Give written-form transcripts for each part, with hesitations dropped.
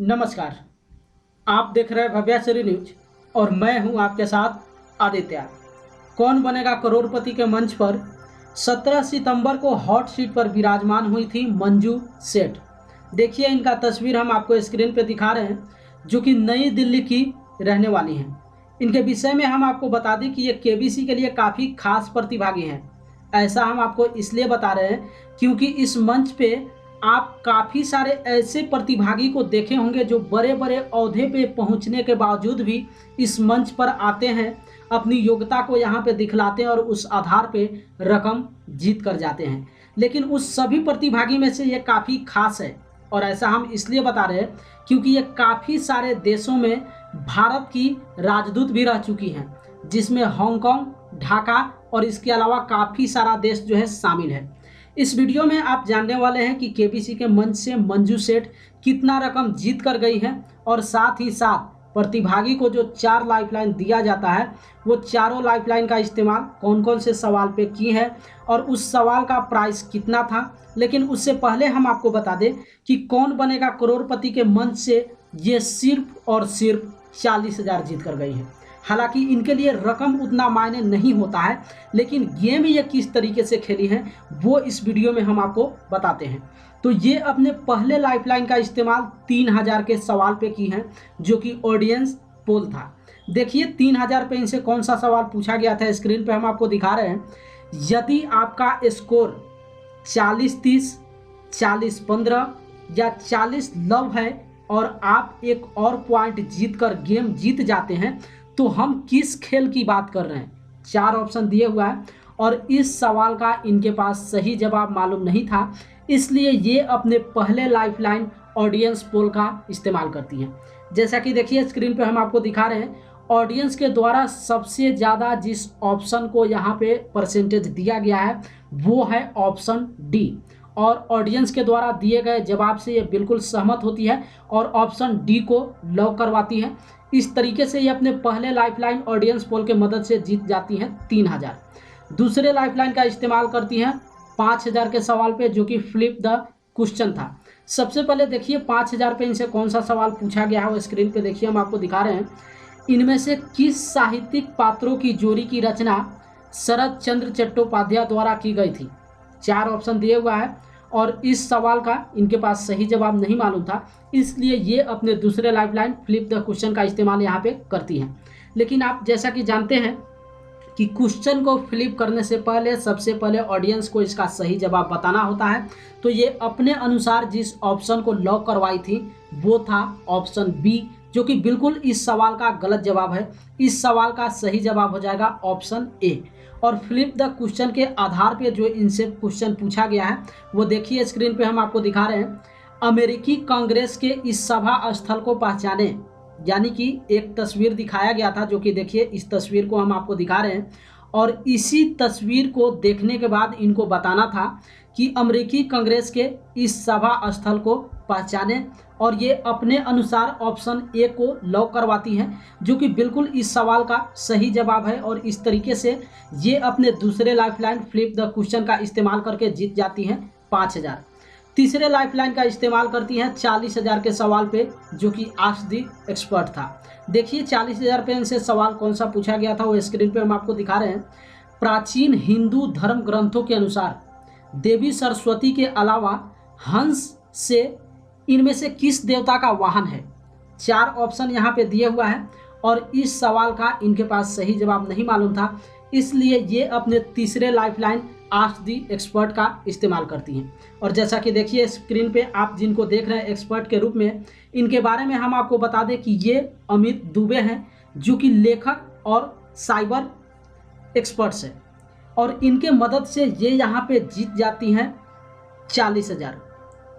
नमस्कार। आप देख रहे हैं भव्याश्री न्यूज और मैं हूं आपके साथ आदित्य। कौन बनेगा करोड़पति के मंच पर 17 सितंबर को हॉट सीट पर विराजमान हुई थी मंजू सेठ। देखिए इनका तस्वीर हम आपको स्क्रीन पर दिखा रहे हैं, जो कि नई दिल्ली की रहने वाली हैं। इनके विषय में हम आपको बता दें कि ये केबीसी के लिए काफ़ी खास प्रतिभागी हैं। ऐसा हम आपको इसलिए बता रहे हैं क्योंकि इस मंच पे आप काफ़ी सारे ऐसे प्रतिभागी को देखे होंगे जो बड़े बड़े ओहदे पे पहुंचने के बावजूद भी इस मंच पर आते हैं, अपनी योग्यता को यहाँ पे दिखलाते हैं और उस आधार पे रकम जीत कर जाते हैं। लेकिन उस सभी प्रतिभागी में से ये काफ़ी खास है और ऐसा हम इसलिए बता रहे हैं क्योंकि ये काफ़ी सारे देशों में भारत की राजदूत भी रह चुकी हैं, जिसमें हांगकांग, ढाका और इसके अलावा काफ़ी सारा देश जो है शामिल है। इस वीडियो में आप जानने वाले हैं कि केबीसी के मंच से मंजू सेठ कितना रकम जीत कर गई है और साथ ही साथ प्रतिभागी को जो 4 लाइफलाइन दिया जाता है वो चारों लाइफलाइन का इस्तेमाल कौन कौन से सवाल पे की है और उस सवाल का प्राइस कितना था। लेकिन उससे पहले हम आपको बता दें कि कौन बनेगा करोड़पति के मंच से ये सिर्फ और सिर्फ 40,000 जीत कर गई है। हालांकि इनके लिए रकम उतना मायने नहीं होता है, लेकिन गेम ये किस तरीके से खेली है वो इस वीडियो में हम आपको बताते हैं। तो ये अपने पहले लाइफलाइन का इस्तेमाल 3,000 के सवाल पे की हैं, जो कि ऑडियंस पोल था। देखिए 3,000 पे इनसे कौन सा सवाल पूछा गया था, स्क्रीन पे हम आपको दिखा रहे हैं। यदि आपका स्कोर 40-30, 40-15 या 40 लव है और आप एक और पॉइंट जीत कर गेम जीत जाते हैं तो हम किस खेल की बात कर रहे हैं। 4 ऑप्शन दिए हुआ है और इस सवाल का इनके पास सही जवाब मालूम नहीं था, इसलिए ये अपने पहले लाइफलाइन ऑडियंस पोल का इस्तेमाल करती हैं। जैसा कि देखिए स्क्रीन पे हम आपको दिखा रहे हैं, ऑडियंस के द्वारा सबसे ज़्यादा जिस ऑप्शन को यहाँ पे परसेंटेज दिया गया है वो है ऑप्शन डी, और ऑडियंस के द्वारा दिए गए जवाब से ये बिल्कुल सहमत होती है और ऑप्शन डी को लॉक करवाती है। इस तरीके से ये अपने पहले लाइफलाइन ऑडियंस पोल के मदद से जीत जाती हैं 3,000। दूसरे लाइफलाइन का इस्तेमाल करती हैं 5,000 के सवाल पे, जो कि फ्लिप द क्वेश्चन था। सबसे पहले देखिए 5,000 पे इनसे कौन सा सवाल पूछा गया है वो स्क्रीन पे देखिए हम आपको दिखा रहे हैं। इनमें से किस साहित्यिक पात्रों की जोड़ी की रचना शरद चंद्र चट्टोपाध्याय द्वारा की गई थी। 4 ऑप्शन दिए हुआ है और इस सवाल का इनके पास सही जवाब नहीं मालूम था, इसलिए ये अपने दूसरे लाइफलाइन फ्लिप द क्वेश्चन का इस्तेमाल यहाँ पे करती हैं। लेकिन आप जैसा कि जानते हैं कि क्वेश्चन को फ्लिप करने से पहले सबसे पहले ऑडियंस को इसका सही जवाब बताना होता है, तो ये अपने अनुसार जिस ऑप्शन को लॉक करवाई थी वो था ऑप्शन बी, जो कि बिल्कुल इस सवाल का गलत जवाब है। इस सवाल का सही जवाब हो जाएगा ऑप्शन ए। और फ्लिप द क्वेश्चन के आधार पे जो इनसे क्वेश्चन पूछा गया है वो देखिए स्क्रीन पे हम आपको दिखा रहे हैं। अमेरिकी कांग्रेस के इस सभा स्थल को पहचाने, यानी कि एक तस्वीर दिखाया गया था, जो कि देखिए इस तस्वीर को हम आपको दिखा रहे हैं और इसी तस्वीर को देखने के बाद इनको बताना था कि अमेरिकी कांग्रेस के इस सभा स्थल को पहचाने, और ये अपने अनुसार ऑप्शन ए को लॉक करवाती हैं, जो कि बिल्कुल इस सवाल का सही जवाब है। और इस तरीके से ये अपने दूसरे लाइफलाइन फ्लिप द क्वेश्चन का इस्तेमाल करके जीत जाती हैं 5,000। तीसरे लाइफलाइन का इस्तेमाल करती हैं 40,000 के सवाल पे, जो कि आस्क द एक्सपर्ट था। देखिए 40,000 पे इनसे सवाल कौन सा पूछा गया था वो स्क्रीन पे हम आपको दिखा रहे हैं। प्राचीन हिंदू धर्म ग्रंथों के अनुसार देवी सरस्वती के अलावा हंस से इनमें से किस देवता का वाहन है। 4 ऑप्शन यहाँ पे दिए हुआ है और इस सवाल का इनके पास सही जवाब नहीं मालूम था, इसलिए ये अपने तीसरे लाइफलाइन आस्क द एक्सपर्ट का इस्तेमाल करती हैं। और जैसा कि देखिए स्क्रीन पे आप जिनको देख रहे हैं एक्सपर्ट के रूप में, इनके बारे में हम आपको बता दें कि ये अमित दुबे हैं, जो कि लेखक और साइबर एक्सपर्ट्स हैं, और इनके मदद से ये यहाँ पे जीत जाती हैं 40,000।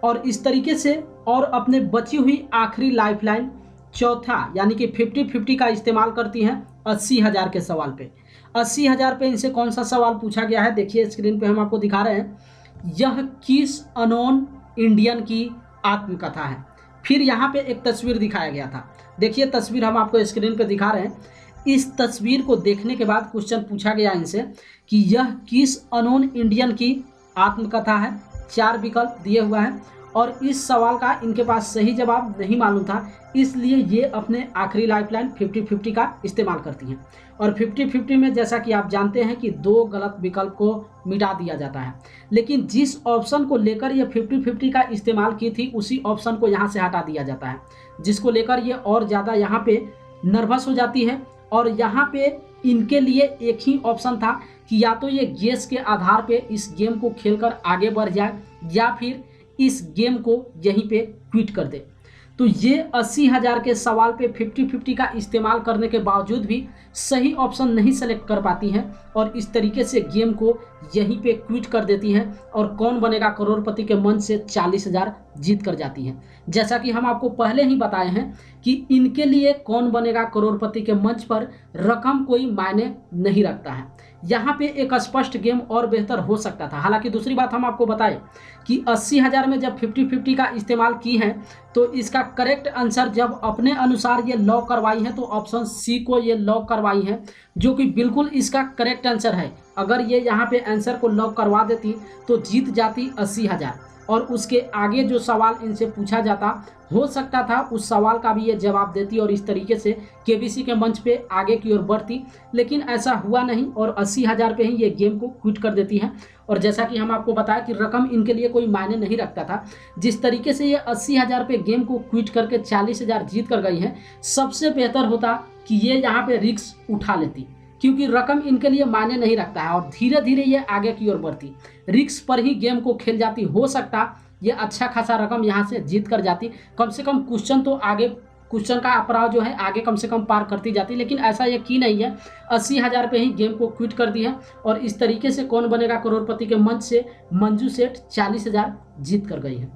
और इस तरीके से और अपने बची हुई आखिरी लाइफलाइन चौथा यानी कि 50-50 का इस्तेमाल करती हैं 80,000 के सवाल पे। 80,000 पे इनसे कौन सा सवाल पूछा गया है देखिए स्क्रीन पे हम आपको दिखा रहे हैं। यह किस अनोन इंडियन की आत्मकथा है। फिर यहाँ पे एक तस्वीर दिखाया गया था, देखिए तस्वीर हम आपको स्क्रीन पे दिखा रहे हैं। इस तस्वीर को देखने के बाद क्वेश्चन पूछा गया इनसे कि यह किस अनोन इंडियन की आत्मकथा है। 4 विकल्प दिए हुआ है और इस सवाल का इनके पास सही जवाब नहीं मालूम था, इसलिए ये अपने आखिरी लाइफलाइन 50-50 का इस्तेमाल करती हैं। और 50-50 में जैसा कि आप जानते हैं कि 2 गलत विकल्प को मिटा दिया जाता है, लेकिन जिस ऑप्शन को लेकर ये 50-50 का इस्तेमाल की थी उसी ऑप्शन को यहाँ से हटा दिया जाता है, जिसको लेकर ये और ज़्यादा यहाँ पे नर्वस हो जाती है। और यहाँ पे इनके लिए एक ही ऑप्शन था कि या तो ये गेस के आधार पे इस गेम को खेलकर आगे बढ़ जाए या फिर इस गेम को यहीं पे क्विट कर दे। तो ये 80,000 के सवाल पे 50-50 का इस्तेमाल करने के बावजूद भी सही ऑप्शन नहीं सेलेक्ट कर पाती हैं और इस तरीके से गेम को यहीं पे क्विट कर देती हैं और कौन बनेगा करोड़पति के मंच से 40,000 जीत कर जाती हैं। जैसा कि हम आपको पहले ही बताए हैं कि इनके लिए कौन बनेगा करोड़पति के मंच पर रकम कोई मायने नहीं रखता है। यहाँ पे एक स्पष्ट गेम और बेहतर हो सकता था। हालांकि दूसरी बात हम आपको बताएं कि 80,000 में जब 50-50 का इस्तेमाल की है तो इसका करेक्ट आंसर जब अपने अनुसार ये लॉक करवाई है तो ऑप्शन सी को ये लॉक करवाई है, जो कि बिल्कुल इसका करेक्ट आंसर है। अगर ये यहाँ पे आंसर को लॉक करवा देती तो जीत जाती 80,000 और उसके आगे जो सवाल इनसे पूछा जाता हो सकता था उस सवाल का भी ये जवाब देती और इस तरीके से केबीसी के मंच पे आगे की ओर बढ़ती, लेकिन ऐसा हुआ नहीं और 80,000 पे ही ये गेम को क्विट कर देती हैं। और जैसा कि हम आपको बताया कि रकम इनके लिए कोई मायने नहीं रखता था, जिस तरीके से ये 80,000 पे गेम को क्विट करके 40,000 जीत कर गई हैं, सबसे बेहतर होता कि ये यहाँ पे रिस्क उठा लेती, क्योंकि रकम इनके लिए मायने नहीं रखता है और धीरे धीरे ये आगे की ओर बढ़ती, रिस्क पर ही गेम को खेल जाती। हो सकता ये अच्छा खासा रकम यहाँ से जीत कर जाती, कम से कम क्वेश्चन तो आगे, क्वेश्चन का अपराव जो है आगे कम से कम पार करती जाती, लेकिन ऐसा ये की नहीं है। 80,000 पे ही गेम को क्विट कर दी है और इस तरीके से कौन बनेगा करोड़पति के मंच से मंजू सेठ 40,000 जीत कर गई है।